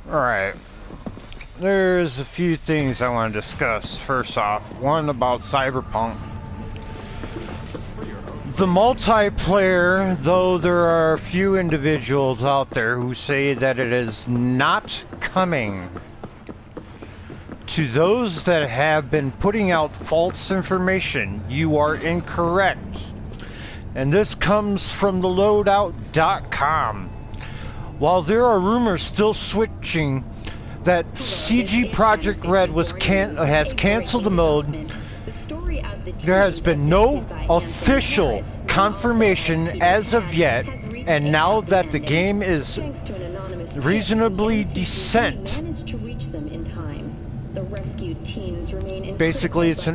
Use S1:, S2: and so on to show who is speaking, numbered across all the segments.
S1: Alright. There's a few things I want to discuss. First off, one about Cyberpunk. The multiplayer, though there are a few individuals out there who say that it is not coming, to those that have been putting out false information, you are incorrect. And this comes from the loadout.com. While there are rumors still switching that CG Project Red has canceled the mode, there has been no official confirmation as of yet, and now that the game is reasonably decent, basically it's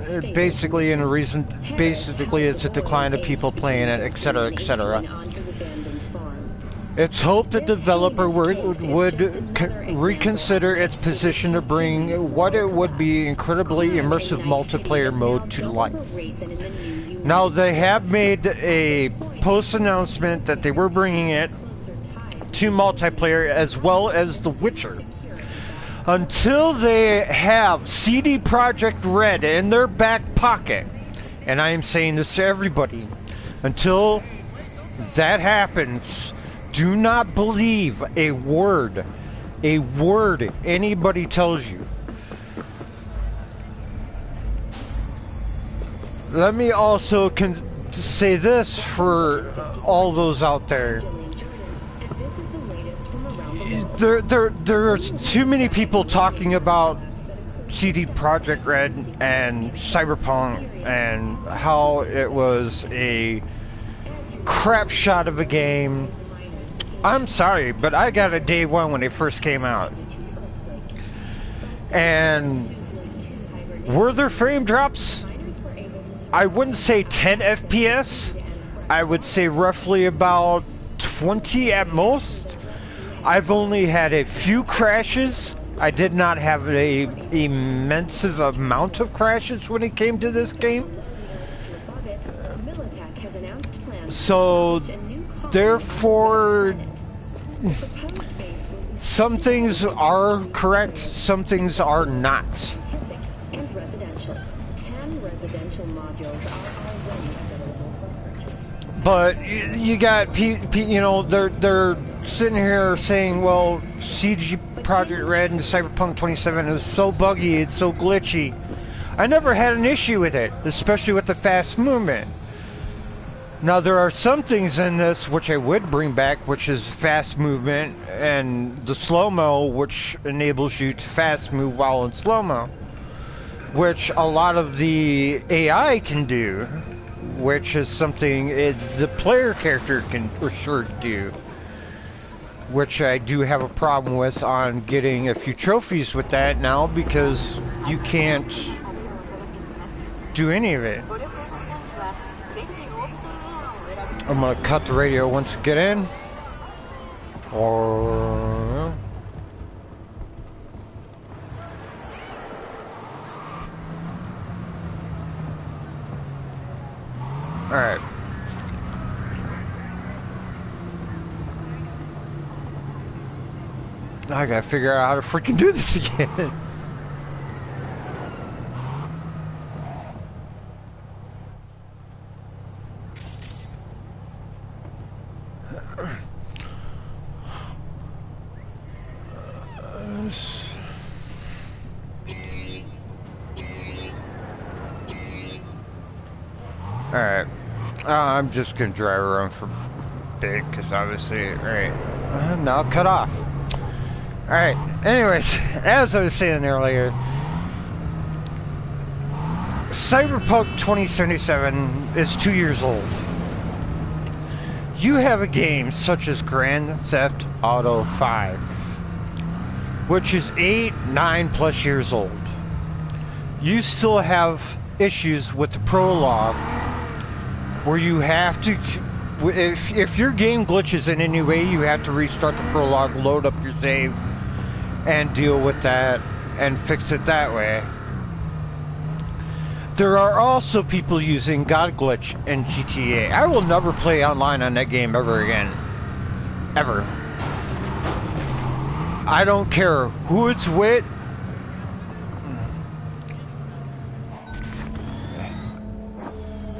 S1: a decline of people playing it, etc., etc. It's hoped the developer would reconsider its position to bring what it would be incredibly immersive multiplayer mode to life. Now they have made a post announcement that they were bringing it to multiplayer as well as The Witcher. Until they have CD Projekt Red in their back pocket, and I am saying this to everybody, until that happens, do not believe a word anybody tells you. Let me also say this for all those out there. There's too many people talking about CD Projekt Red and Cyberpunk and how it was a crap shot of a game. I'm sorry, but I got it day one when it first came out. And were there frame drops? I wouldn't say 10 FPS. I would say roughly about 20 at most. I've only had a few crashes. I did not have an immense amount of crashes when it came to this game. So, therefore, some things are correct, some things are not. But you got you know, they're sitting here saying, well, CG Projekt Red and Cyberpunk 27 is so buggy, it's so glitchy. I never had an issue with it, especially with the fast movement. Now there are some things in this which I would bring back, which is fast movement and the slow-mo, which enables you to fast move while in slow-mo, which a lot of the AI can do, which is something the player character can for sure do, which I do have a problem with on getting a few trophies with that now, because you can't do any of it. I'm gonna cut the radio once I get in, or alright. I gotta figure out how to freaking do this again. Alright, I'm just gonna drive around for a bit, because obviously, alright, now cut off. Alright, anyways, as I was saying earlier, Cyberpunk 2077 is 2 years old. You have a game such as Grand Theft Auto 5, which is 8, 9+ years old. You still have issues with the prologue, where you have to, if your game glitches in any way, you have to restart the prologue, load up your save, and deal with that, and fix it that way. There are also people using God Glitch in GTA. I will never play online on that game ever again. Ever. I don't care who it's with.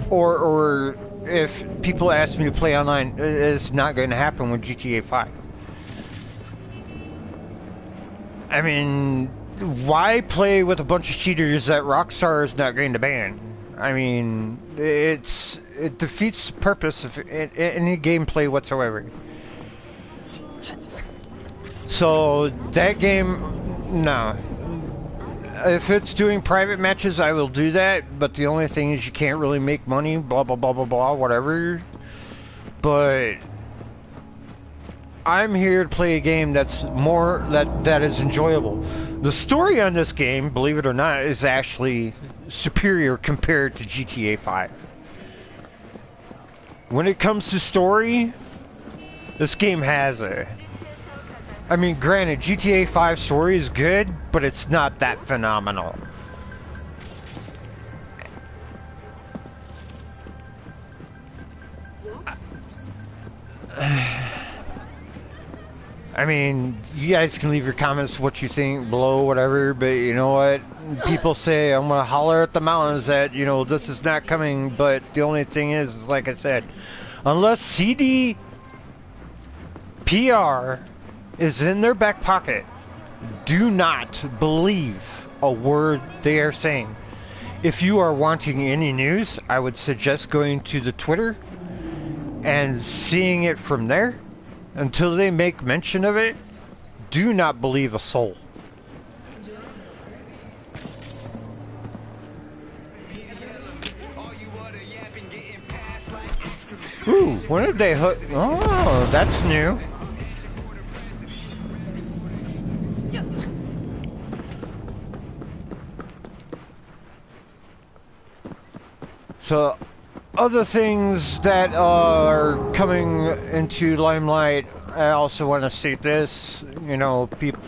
S1: Or if people ask me to play online, it's not going to happen with GTA 5. I mean, why play with a bunch of cheaters that Rockstar is not going to ban? I mean, it defeats the purpose of any gameplay whatsoever. So that game, no. If it's doing private matches, I will do that, but the only thing is you can't really make money, blah, blah, blah, blah, blah, whatever. But I'm here to play a game that's more, that is enjoyable. The story on this game, believe it or not, is actually superior compared to GTA 5. When it comes to story, this game has it. I mean, granted, GTA 5 story is good, but it's not that phenomenal. I mean, you guys can leave your comments what you think below, whatever, but you know what? People say, I'm gonna holler at the mountains that, you know, this is not coming, but the only thing is, like I said, unless CDPR is in their back pocket, do not believe a word they are saying. If you are wanting any news, I would suggest going to the Twitter and seeing it from there. Until they make mention of it, do not believe a soul. Ooh, when did they hook? Oh, that's new. So, other things that are coming into limelight, I also want to state this, you know, people,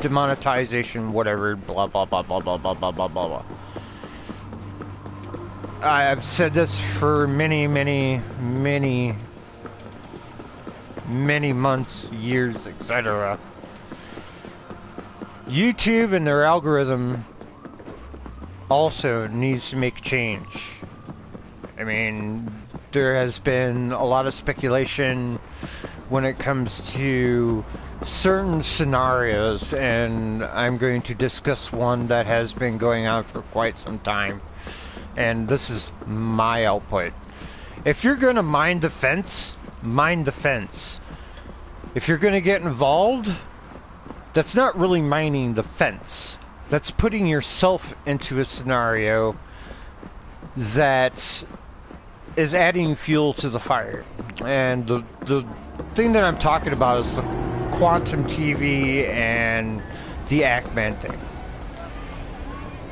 S1: demonetization, whatever, blah, blah, blah, blah, blah, blah, blah, blah, blah, blah. I've said this for many months, years, etc. YouTube and their algorithm also needs to make change. I mean, there has been a lot of speculation when it comes to certain scenarios, and I'm going to discuss one that has been going on for quite some time. And this is my output. If you're going to mind the fence, mind the fence. If you're going to get involved, that's not really minding the fence. That's putting yourself into a scenario that is adding fuel to the fire. And the thing that I'm talking about is the quantum TV and the Ackman thing.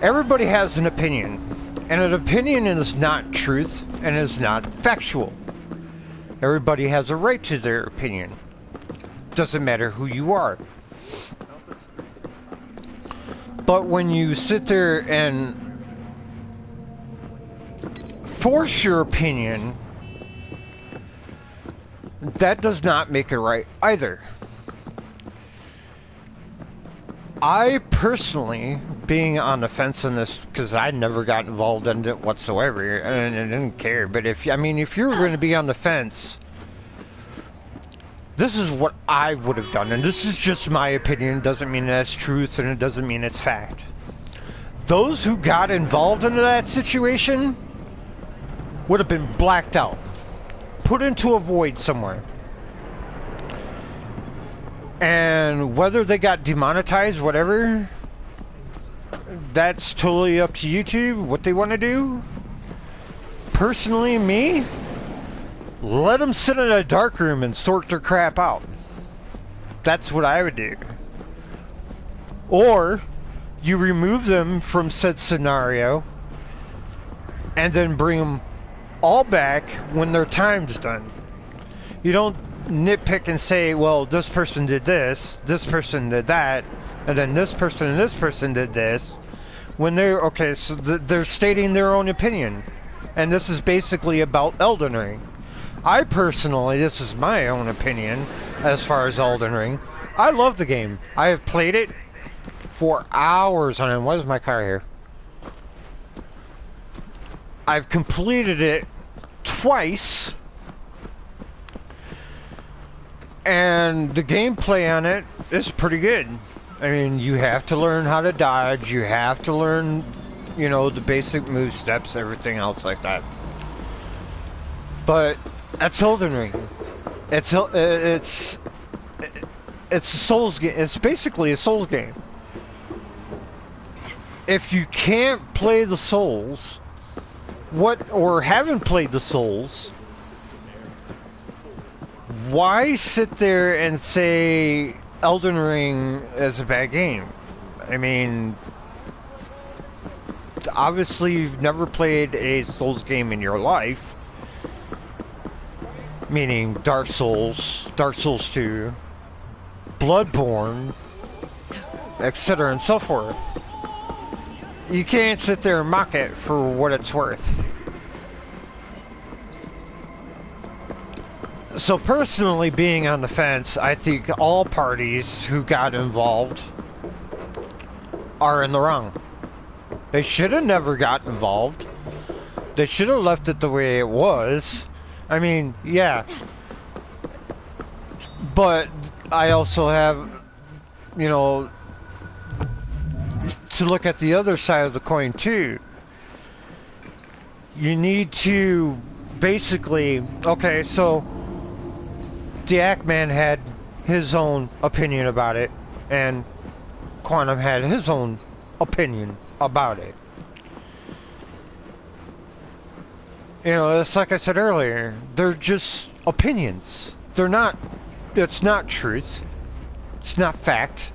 S1: Everybody has an opinion, and an opinion is not truth and is not factual. Everybody has a right to their opinion. Doesn't matter who you are. But when you sit there and force your opinion, that does not make it right either. I personally, being on the fence on this, because I never got involved in it whatsoever, and I didn't care, but if you're going to be on the fence, this is what I would have done, and this is just my opinion. It doesn't mean that's truth, and it doesn't mean it's fact. Those who got involved in that situation would have been blacked out, put into a void somewhere. And whether they got demonetized, whatever, that's totally up to YouTube, what they want to do. Personally, me, let them sit in a dark room and sort their crap out. That's what I would do. Or you remove them from said scenario and then bring them all back when their time's done. You don't nitpick and say, well, this person did this, this person did that, and then this person and this person did this, when they're, okay, so they're stating their own opinion. And this is basically about Elden Ring. I personally, this is my own opinion as far as Elden Ring, I love the game. I have played it for hours on end. Why is my car here? I've completed it twice, and the gameplay on it is pretty good. I mean, you have to learn how to dodge, you have to learn, you know, the basic move steps, everything else like that. But that's Elden Ring. It's a Souls game. It's basically a Souls game. If you can't play the Souls, or haven't played the Souls, why sit there and say Elden Ring is a bad game? I mean, obviously you've never played a Souls game in your life, meaning Dark Souls, Dark Souls 2, Bloodborne, etc. and so forth. You can't sit there and mock it for what it's worth. So personally, being on the fence, I think all parties who got involved are in the wrong. They should have never got involved. They should have left it the way it was. I mean, yeah. But I also have, you know, to look at the other side of the coin too. You need to basically, okay, so the Ackman had his own opinion about it, and Quantum had his own opinion about it. You know, it's like I said earlier, they're just opinions. They're not, it's not truth. It's not fact.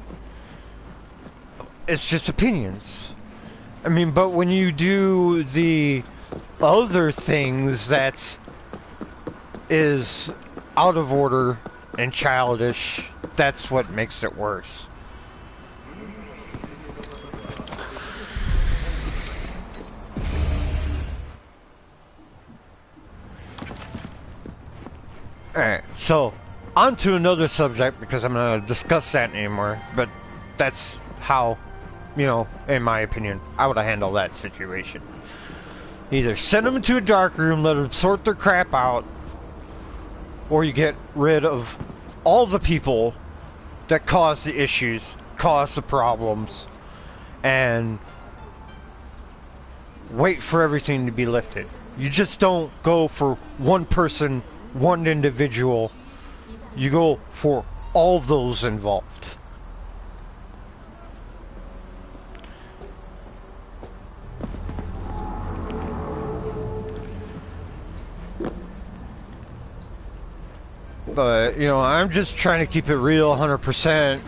S1: It's just opinions. I mean, but when you do the other things that is out of order and childish, that's what makes it worse. Alright, so on to another subject, because I'm not going to discuss that anymore, but that's how, you know, in my opinion, I would have handled that situation. Either send them into a dark room, let them sort their crap out, or you get rid of all the people that cause the issues, cause the problems, and wait for everything to be lifted. You just don't go for one person, one individual. You go for all those involved. But, you know, I'm just trying to keep it real 100%.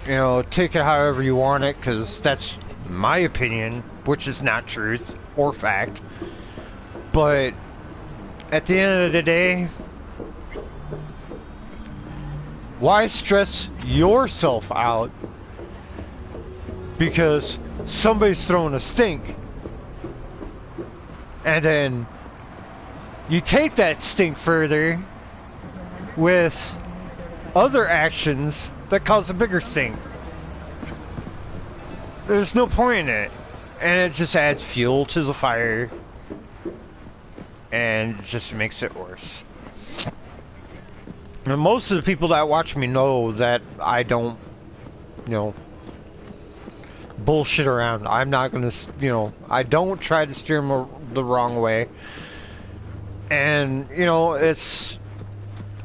S1: You know, take it however you want it, because that's my opinion, which is not truth or fact. But at the end of the day, why stress yourself out because somebody's throwing a stink, and then you take that stink further with other actions that cause a bigger stink? There's no point in it, and it just adds fuel to the fire and just makes it worse. And most of the people that watch me know that I don't, you know, bullshit around. I'm not gonna, you know, I don't try to steer them the wrong way. And, you know, it's,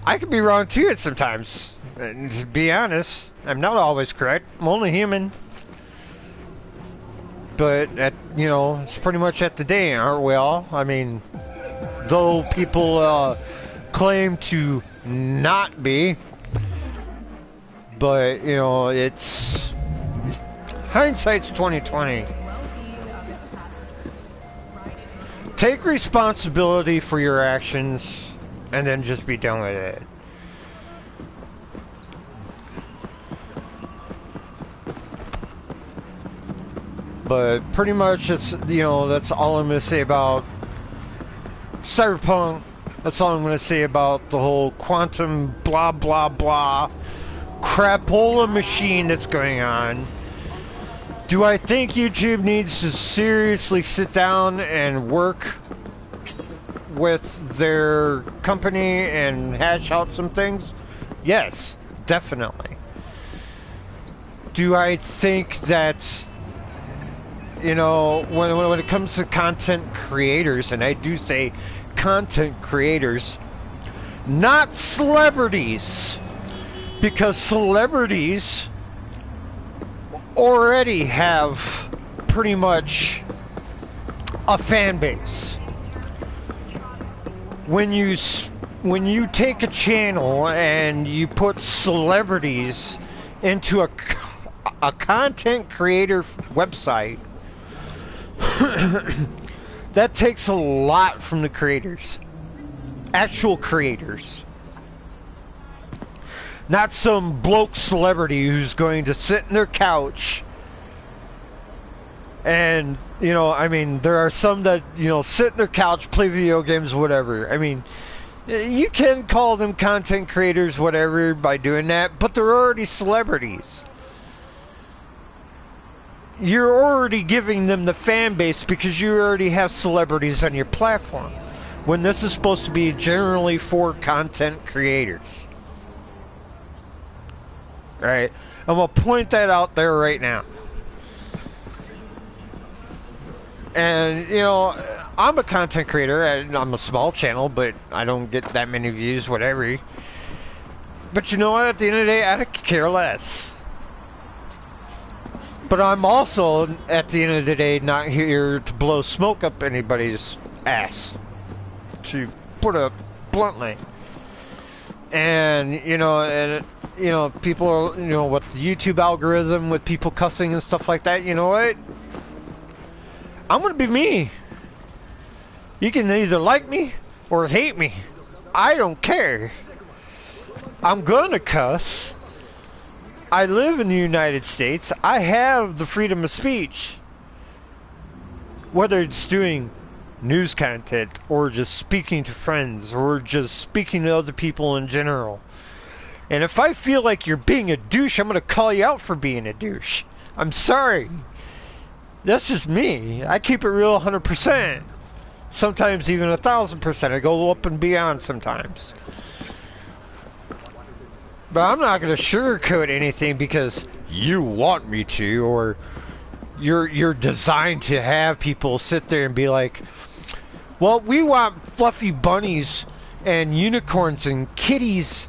S1: I could be wrong too sometimes. And to be honest, I'm not always correct. I'm only human. But, you know, it's pretty much at the day, aren't we all? I mean, though people claim to not be, but, you know, it's hindsight's 2020. Take responsibility for your actions and then just be done with it. But pretty much it's, you know, that's all I'm gonna say about Cyberpunk That's all I'm going to say about the whole quantum blah blah blah crapola machine that's going on. Do I think YouTube needs to seriously sit down and work with their company and hash out some things? Yes, definitely. Do I think that, you know, when it comes to content creators, and I do say content creators, not celebrities, because celebrities already have pretty much a fan base. When you take a channel and you put celebrities into a content creator website, that takes a lot from the creators, actual creators. Not some bloke celebrity who's going to sit in their couch and, you know, I mean, there are some that, you know, sit in their couch, play video games, whatever. I mean, you can call them content creators, whatever, by doing that, but they're already celebrities. You're already giving them the fan base because you already have celebrities on your platform, when this is supposed to be generally for content creators. Right? I'm going to point that out there right now. And, you know, I'm a content creator. I'm a small channel, but I don't get that many views, whatever. But you know what? At the end of the day, I don't care less. But I'm also, at the end of the day, not here to blow smoke up anybody's ass, to put it bluntly. And, you know, people are, you know, with the YouTube algorithm, with people cussing and stuff like that, you know what? I'm gonna be me. You can either like me or hate me. I don't care. I'm gonna cuss. I live in the United States. I have the freedom of speech. Whether it's doing news content or just speaking to friends or just speaking to other people in general. And if I feel like you're being a douche, I'm gonna call you out for being a douche. I'm sorry. That's just me. I keep it real 100%. Sometimes even 1,000%. I go up and beyond sometimes. But I'm not gonna sugarcoat anything because you want me to, or you're designed to have people sit there and be like, well, we want fluffy bunnies and unicorns and kitties,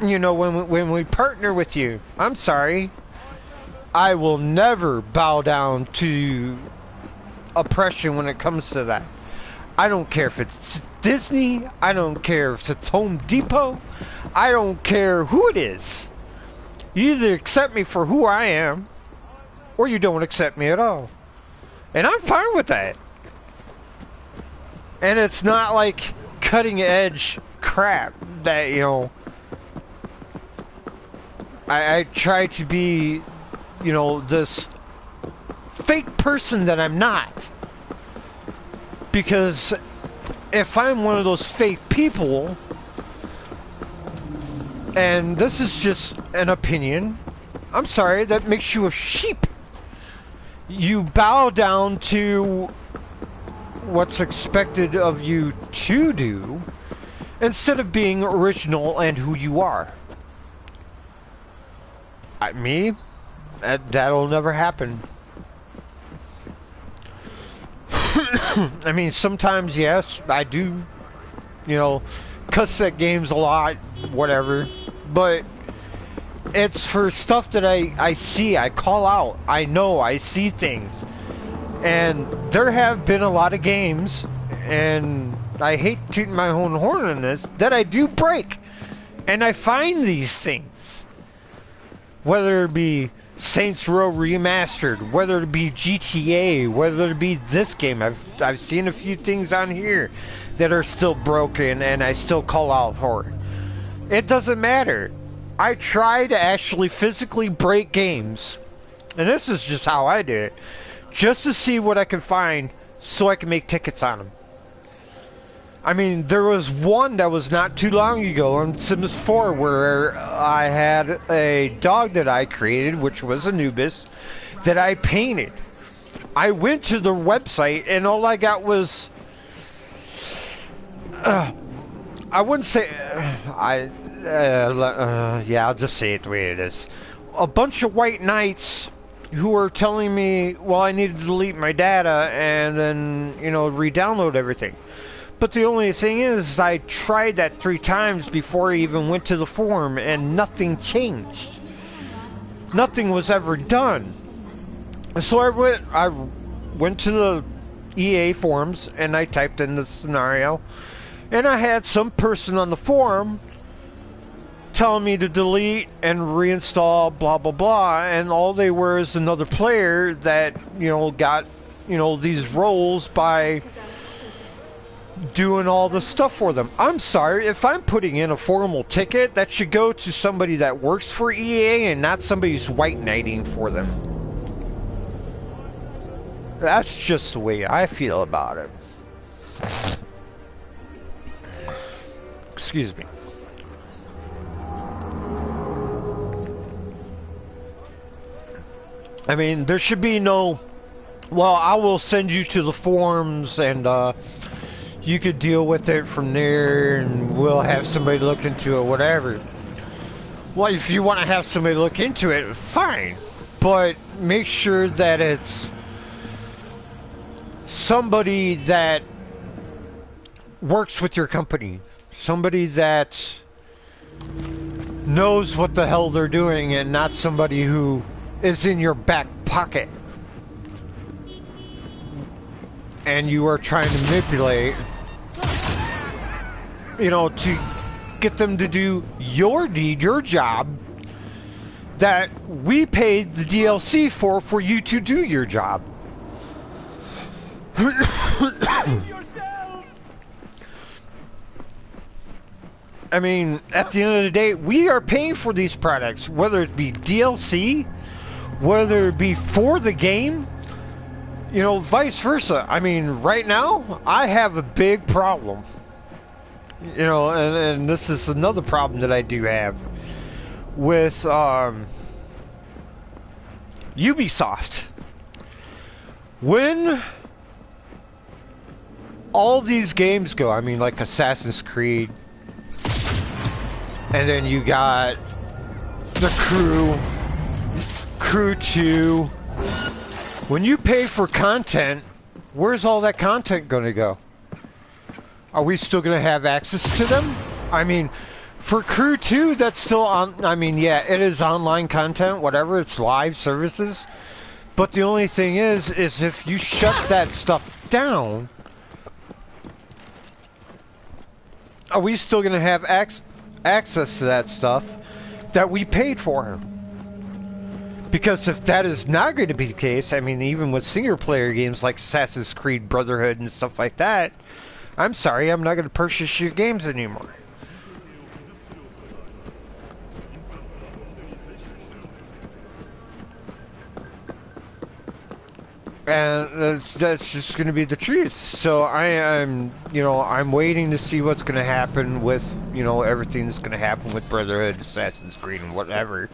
S1: you know, when we partner with you. I'm sorry. I will never bow down to oppression when it comes to that. I don't care if it's Disney. I don't care if it's Home Depot. I don't care who it is. You either accept me for who I am, or you don't accept me at all. And I'm fine with that. And it's not like cutting edge crap that, you know, I try to be, you know, this fake person that I'm not. Because if I'm one of those fake people, and this is just an opinion, I'm sorry, that makes you a sheep. You bow down to what's expected of you to do instead of being original and who you are. That'll never happen. I mean, sometimes, yes, I do, you know, cuss at games a lot, whatever, but it's for stuff that I see, I call out, I know, I see things. And there have been a lot of games, and I hate tooting my own horn on this, that I do break. And I find these things. Whether it be Saints Row Remastered, whether it be GTA, whether it be this game. I've seen a few things on here that are still broken, and I still call out for it. It doesn't matter. I try to actually physically break games, and this is just how I did it, just to see what I can find so I can make tickets on them. I mean, there was one that was not too long ago on Sims 4 where I had a dog that I created, which was Anubis, that I painted. I went to the website and all I got was... I wouldn't say... yeah, I'll just say it the way it is. A bunch of white knights who were telling me, well, I needed to delete my data and then, you know, re-download everything. But the only thing is, I tried that 3 times before I even went to the forum, and nothing changed. Nothing was ever done. So I went to the EA forums, and I typed in the scenario, and I had some person on the forum telling me to delete and reinstall, blah, blah, blah, and all they were is another player that, you know, got, you know, these roles by... doing all the stuff for them. I'm sorry, if I'm putting in a formal ticket, that should go to somebody that works for EA and not somebody who's white knighting for them. That's just the way I feel about it. Excuse me. I mean, there should be no, well, I will send you to the forums and, you could deal with it from there and we'll have somebody look into it, whatever. Well, if you want to have somebody look into it, fine. But make sure that it's somebody that works with your company. Somebody that knows what the hell they're doing and not somebody who is in your back pocket. And you are trying to manipulate, you know, to get them to do your deed, your job, that we paid the DLC for you to do your job. I mean, at the end of the day, we are paying for these products, whether it be DLC, whether it be for the game, you know, vice versa. I mean, right now, I have a big problem. You know, and this is another problem that I do have with Ubisoft. When all these games go, I mean, like Assassin's Creed, and then you got the Crew 2. When you pay for content, where's all that content going to go? Are we still going to have access to them? I mean, for Crew 2, that's still on... I mean, yeah, it is online content, whatever. It's live services. But the only thing is if you shut that stuff down, are we still going to have access to that stuff that we paid for? Because if that is not going to be the case, I mean, even with single-player games like Assassin's Creed Brotherhood and stuff like that, I'm sorry, I'm not going to purchase your games anymore. And that's just going to be the truth. So I'm, you know, I'm waiting to see what's going to happen with, you know, everything that's going to happen with Brotherhood, Assassin's Creed, and whatever.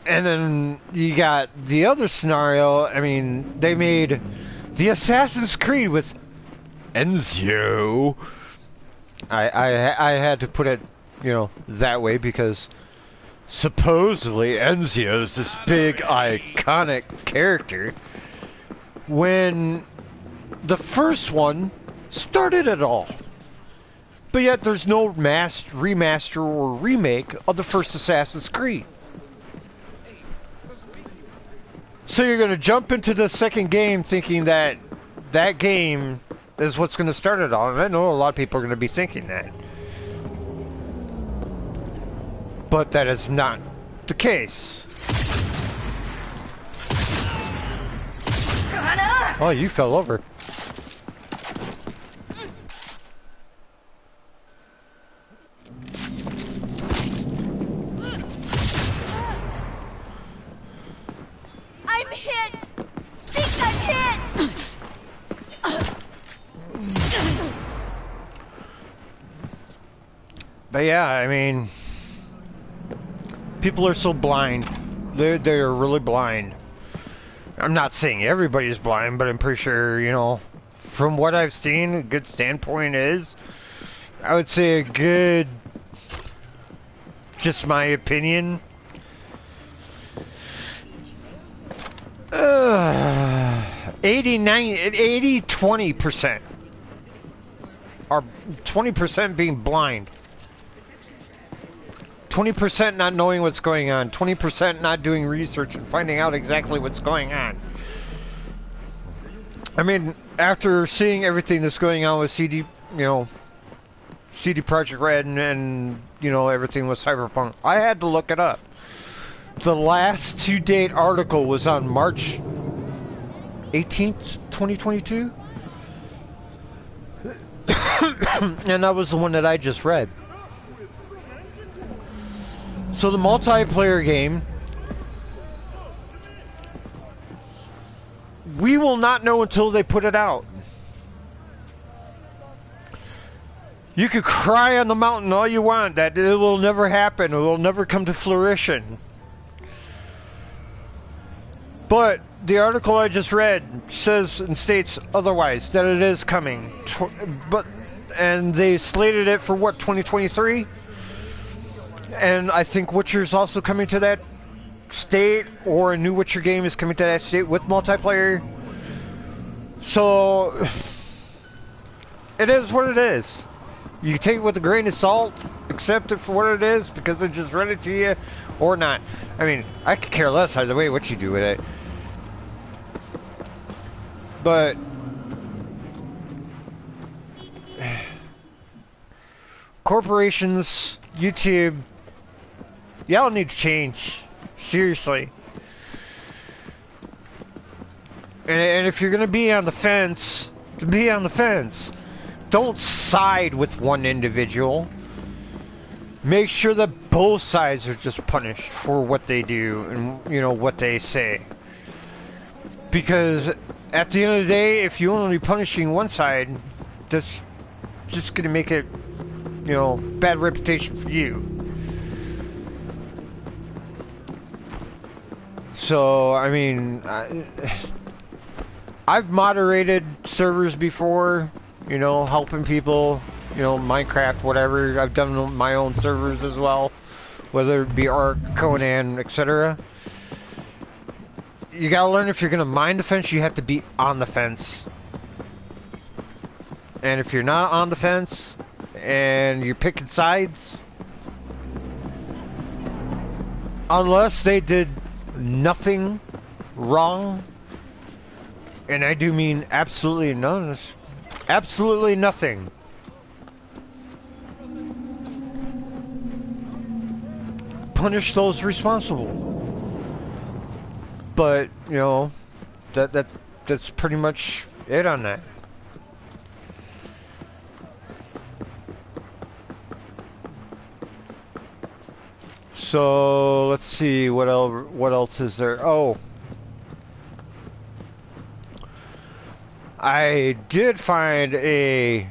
S1: And then you got the other scenario. I mean, they made the Assassin's Creed with Ezio. I had to put it, you know, that way because supposedly Ezio is this big iconic character when the first one started it all. But yet there's no remaster or remake of the first Assassin's Creed. So you're going to jump into the second game thinking that that game is what's going to start it all. And I know a lot of people are going to be thinking that. But that is not the case. Oh, you fell over.
S2: I'm hit! Think I'm hit!
S1: But yeah, I mean, people are so blind. They're really blind. I'm not saying everybody's blind, but I'm pretty sure, you know, from what I've seen, a good standpoint is, I would say a good, just my opinion, 20% are 20% being blind. 20% not knowing what's going on, 20% not doing research and finding out exactly what's going on. I mean, after seeing everything that's going on with CD Projekt Red and you know, everything with Cyberpunk, I had to look it up. The last to-date article was on March 18th, 2022. And that was the one that I just read. So the multiplayer game, we will not know until they put it out. You could cry on the mountain all you want that it will never happen, it will never come to fruition. But the article I just read says and states otherwise, that it is coming. And they slated it for what, 2023? And I think Witcher's also coming to that state, or a new Witcher game is coming to that state with multiplayer. So it is what it is. You can take it with a grain of salt, accept it for what it is because I just read it to you, or not. I mean, I could care less either way what you do with it. But corporations, YouTube, y'all need to change. Seriously. And if you're gonna be on the fence, be on the fence. Don't side with one individual. Make sure that both sides are just punished for what they do and, you know, what they say. Because at the end of the day, if you're only punishing one side, that's just gonna make it, you know, bad reputation for you. So, I mean, I've moderated servers before, you know, helping people, you know, Minecraft, whatever. I've done my own servers as well, whether it be Ark, Conan, etc. You gotta learn, if you're gonna mind the fence, you have to be on the fence. And if you're not on the fence, and you're picking sides, unless they did nothing wrong, and I do mean absolutely none, absolutely nothing, punish those responsible. But, you know, that's pretty much it on that. So let's see what else is there. Oh, I did find a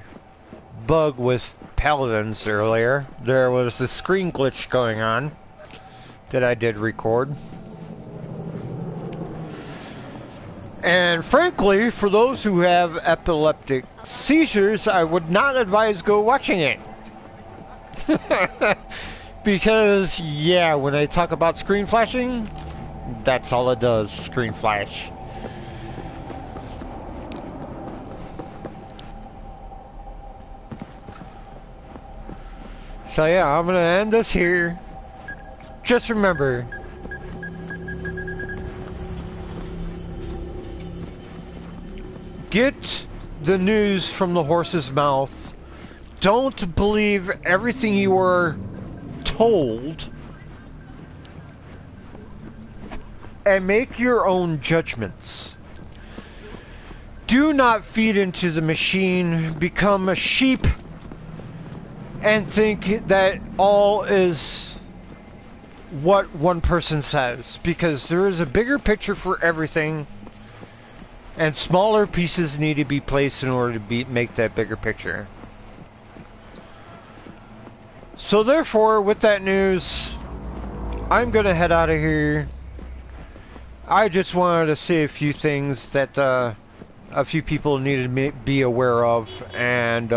S1: bug with Paladins earlier. There was a screen glitch going on that I did record. And frankly, for those who have epileptic seizures, I would not advise go watching it. Because, yeah, when I talk about screen flashing, that's all it does, screen flash. So yeah, I'm gonna end this here. Just remember, get the news from the horse's mouth. Don't believe everything you are told, and make your own judgments. Do not feed into the machine, become a sheep, and think that all is what one person says, because there is a bigger picture for everything, and smaller pieces need to be placed in order to make that bigger picture. So therefore, with that news, I'm gonna head out of here. I just wanted to say a few things that a few people needed to be aware of, and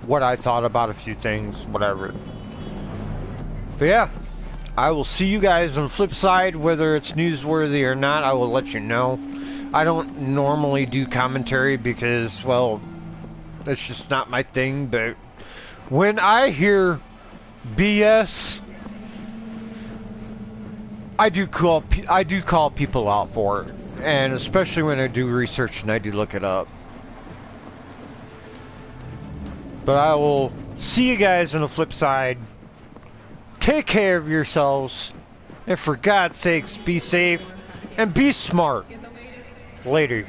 S1: what I thought about a few things, whatever. But yeah, I will see you guys on the flip side. Whether it's newsworthy or not, I will let you know. I don't normally do commentary because, well, that's just not my thing, but when I hear BS, I do call people out for it, and especially when I do research and I do look it up. But I will see you guys on the flip side. Take care of yourselves, and for God's sakes, be safe and be smart. Later.